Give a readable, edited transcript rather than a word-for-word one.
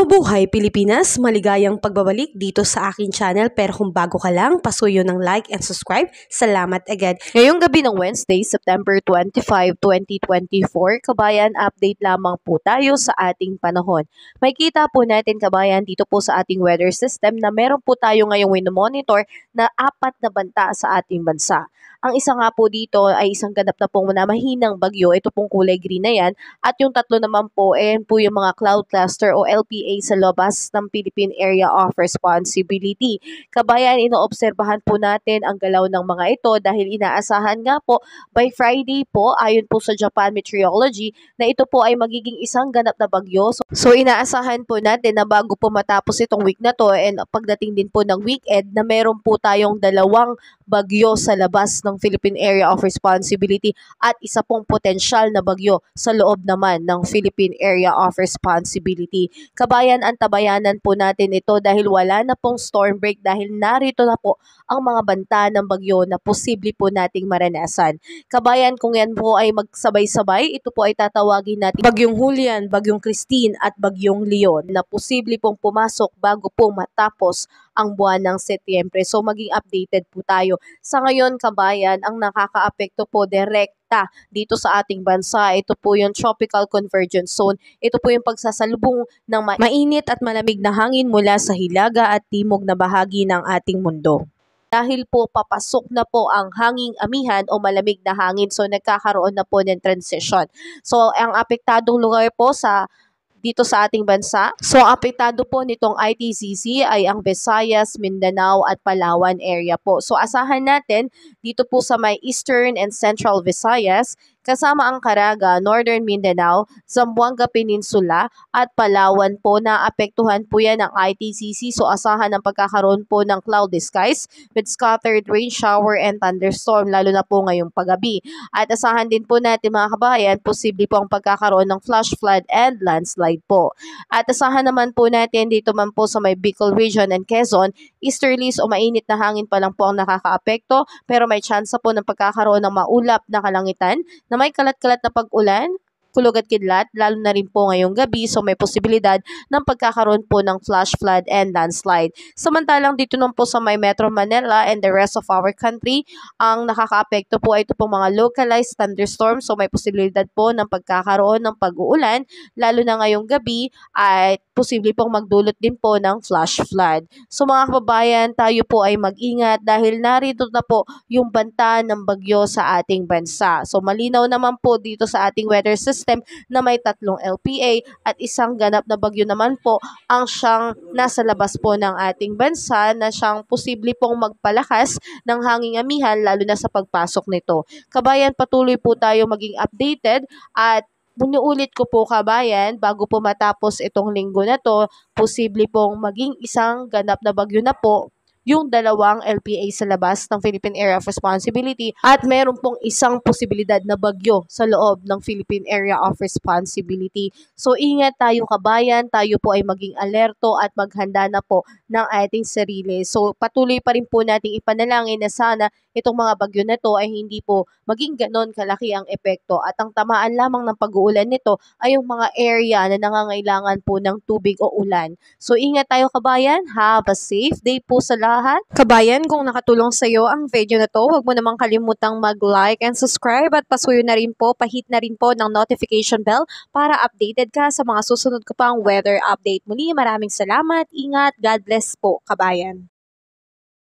Mabuhay Pilipinas! Maligayang pagbabalik dito sa aking channel, pero kung bago ka lang, pasuyo ng like and subscribe. Salamat agad. Ngayong gabi ng Wednesday, September 25, 2024, kabayan, update lamang po tayo sa ating panahon. Makikita po natin, kabayan, dito po sa ating weather system na meron po tayo ngayong winomonitor na 4 na banta sa ating bansa. Ang isa nga po dito ay isang ganap na pong mahinang bagyo, ito pong kulay green na yan, at yung tatlo naman po, po yung mga cloud cluster o LPA sa labas ng Philippine Area of Responsibility. Kabayan, inoobserbahan po natin ang galaw ng mga ito dahil inaasahan nga po by Friday po, ayon po sa Japan Meteorology, na ito po ay magiging isang ganap na bagyo. So inaasahan po natin na bago po matapos itong week na to and pagdating din po ng weekend na meron po tayong 2 bagyo sa labas ng Philippine Area of Responsibility at isa pong potensyal na bagyo sa loob naman ng Philippine Area of Responsibility. Kabayan, antabayanan po natin ito dahil wala na pong storm break dahil narito na po ang mga banta ng bagyo na posible po nating maranasan. Kabayan, kung yan po ay magsabay-sabay, ito po ay tatawagin natin Bagyong Julian, Bagyong Christine at Bagyong Leon na posible pong pumasok bago po matapos ang buwan ng Setyembre. So maging updated po tayo. Sa ngayon, kabayan, ang nakakaapekto po direkta dito sa ating bansa, ito po yung Tropical Convergence Zone. Ito po yung pagsasalubong ng mainit at malamig na hangin mula sa hilaga at timog na bahagi ng ating mundo. Dahil po papasok na po ang hanging amihan o malamig na hangin, so nagkakaroon na po ng transition. So ang apektadong lugar po dito sa ating bansa. So, apektado po nitong ITCZ ay ang Visayas, Mindanao at Palawan area po. So, asahan natin dito po sa may Eastern and Central Visayas, kasama ang Caraga, Northern Mindanao, Zamboanga Peninsula at Palawan po na apektuhan po yan ng ITCZ. So, asahan ang pagkakaroon po ng cloudy skies with scattered rain, shower and thunderstorm lalo na po ngayong paggabi. At asahan din po natin mga kabayan, posible po ang pagkakaroon ng flash flood and landslide po. At asahan naman po natin dito man po sa may Bicol Region and Quezon, easterlies o mainit na hangin pa lang po ang nakakaapekto pero may tsansa po ng pagkakaroon ng maulap na kalangitan na may kalat-kalat na pag-ulan, kulog at kidlat, lalo na rin po ngayong gabi, so may posibilidad ng pagkakaroon po ng flash flood and landslide. Samantalang dito naman po sa may Metro Manila and the rest of our country, ang nakakaapekto po ay ito pong mga localized thunderstorms, so may posibilidad po ng pagkakaroon ng pag-uulan, lalo na ngayong gabi, at posible pong magdulot din po ng flash flood. So mga kababayan, tayo po ay mag-ingat dahil narito na po yung banta ng bagyo sa ating bansa. So malinaw naman po dito sa ating weather system na may 3 LPA at isang ganap na bagyo naman po ang siyang nasa labas po ng ating bansa na siyang posible pong magpalakas ng hanging amihan lalo na sa pagpasok nito. Kabayan, patuloy po tayo maging updated at ulit ko po kabayan, bago po matapos itong linggo na to, posible pong maging isang ganap na bagyo na po yung 2 LPA sa labas ng Philippine Area of Responsibility at meron pong isang posibilidad na bagyo sa loob ng Philippine Area of Responsibility. So ingat tayo kabayan, tayo po ay maging alerto at maghanda na po ng ating sarili. So patuloy pa rin po nating ipanalangin na sana itong mga bagyo na to ay hindi po maging ganon kalaki ang epekto at ang tamaan lamang ng pag-uulan nito ay yung mga area na nangangailangan po ng tubig o ulan. So ingat tayo kabayan, have a safe day po sa lahat. Kabayan, kung nakatulong sa iyo ang video na to, huwag mo namang kalimutang mag-like and subscribe at pasuyo na rin po, pahit na rin po ng notification bell para updated ka sa mga susunod ko pang weather update. Muli, maraming salamat, ingat, God bless po, kabayan.